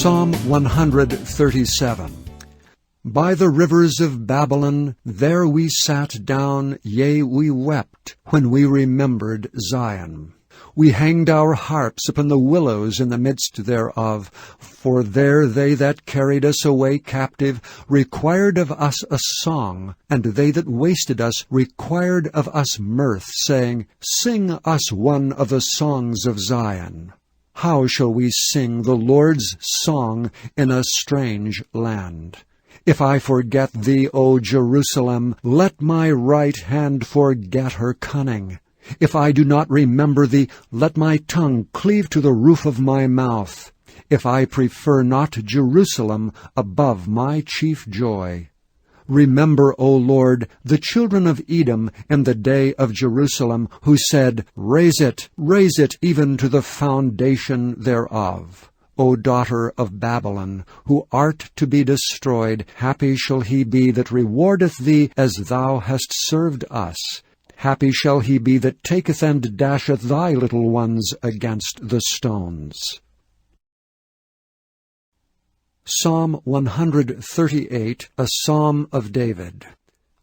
Psalm 137. By the rivers of Babylon, there we sat down, yea, we wept, when we remembered Zion. We hanged our harps upon the willows in the midst thereof, for there they that carried us away captive required of us a song, and they that wasted us required of us mirth, saying, Sing us one of the songs of Zion. How shall we sing the Lord's song in a strange land? If I forget thee, O Jerusalem, let my right hand forget her cunning. If I do not remember thee, let my tongue cleave to the roof of my mouth. If I prefer not Jerusalem above my chief joy. Remember, O Lord, the children of Edom in the day of Jerusalem, who said, raise it, even to the foundation thereof. O daughter of Babylon, who art to be destroyed, happy shall he be that rewardeth thee as thou hast served us. Happy shall he be that taketh and dasheth thy little ones against the stones. Psalm 138, a Psalm of David.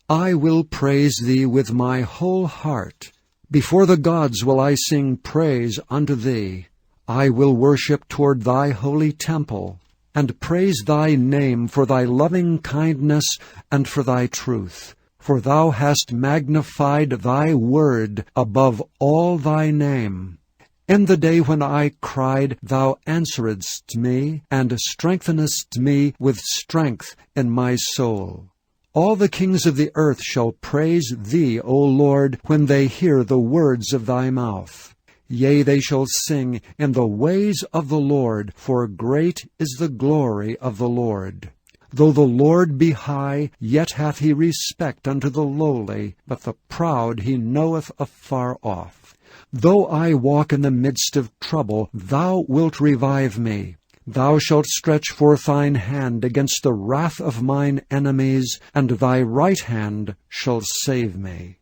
I will praise thee with my whole heart. Before the gods will I sing praise unto thee. I will worship toward thy holy temple, and praise thy name for thy loving kindness and for thy truth. For thou hast magnified thy word above all thy name. In the day when I cried, thou answeredst me, and strengthenedst me with strength in my soul. All the kings of the earth shall praise thee, O Lord, when they hear the words of thy mouth. Yea, they shall sing in the ways of the Lord, for great is the glory of the Lord. Though the Lord be high, yet hath he respect unto the lowly, but the proud he knoweth afar off. Though I walk in the midst of trouble, thou wilt revive me. Thou shalt stretch forth thine hand against the wrath of mine enemies, and thy right hand shall save me.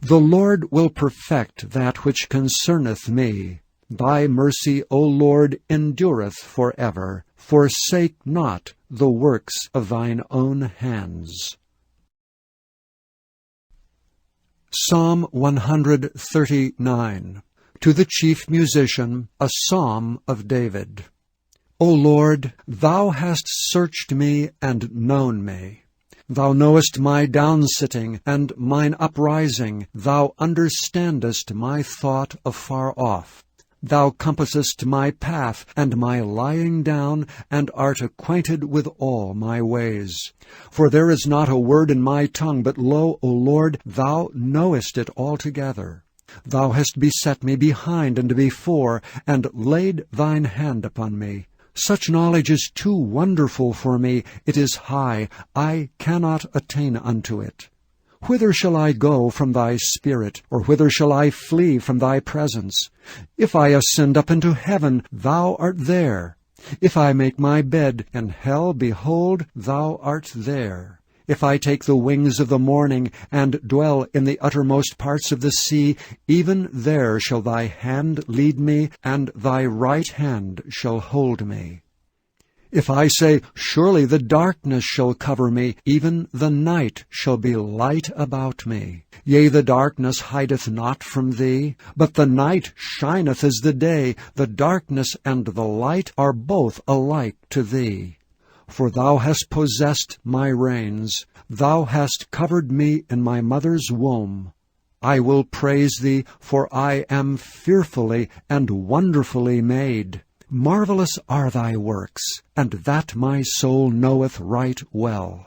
The Lord will perfect that which concerneth me. Thy mercy, O Lord, endureth forever. Forsake not the works of thine own hands. Psalm 139. To the chief musician, a psalm of David. O Lord, thou hast searched me and known me. Thou knowest my downsitting and mine uprising. Thou understandest my thought afar off. Thou compassest my path and my lying down, and art acquainted with all my ways. For there is not a word in my tongue, but lo, O Lord, thou knowest it altogether. Thou hast beset me behind and before, and laid thine hand upon me. Such knowledge is too wonderful for me. It is high. I cannot attain unto it. Whither shall I go from thy spirit, or whither shall I flee from thy presence? If I ascend up into heaven, thou art there. If I make my bed in hell, behold, thou art there. If I take the wings of the morning, and dwell in the uttermost parts of the sea, even there shall thy hand lead me, and thy right hand shall hold me. If I say, surely the darkness shall cover me, even the night shall be light about me. Yea, the darkness hideth not from thee, but the night shineth as the day. The darkness and the light are both alike to thee. For thou hast possessed my reins. Thou hast covered me in my mother's womb. I will praise thee, for I am fearfully and wonderfully made. Marvelous are thy works, and that my soul knoweth right well.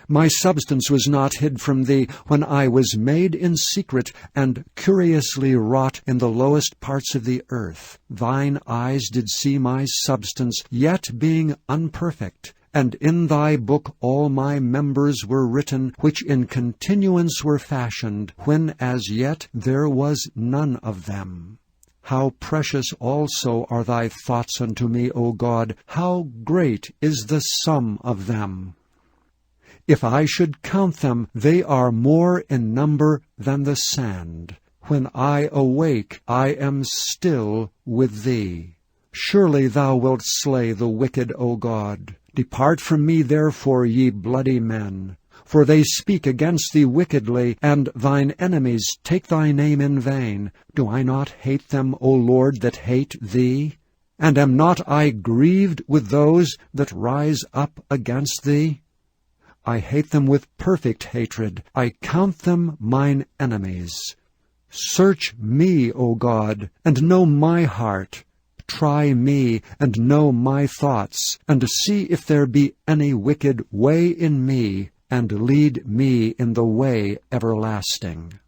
My substance was not hid from thee when I was made in secret and curiously wrought in the lowest parts of the earth. Thine eyes did see my substance, yet being unperfect. And in thy book all my members were written, which in continuance were fashioned, when as yet there was none of them. How precious also are thy thoughts unto me, O God! How great is the sum of them! If I should count them, they are more in number than the sand. When I awake, I am still with thee. Surely thou wilt slay the wicked, O God. Depart from me therefore, ye bloody men. For they speak against thee wickedly, and thine enemies take thy name in vain. Do I not hate them, O Lord, that hate thee? And am not I grieved with those that rise up against thee? I hate them with perfect hatred. I count them mine enemies. Search me, O God, and know my heart. Try me, and know my thoughts, and see if there be any wicked way in me, and lead me in the way everlasting.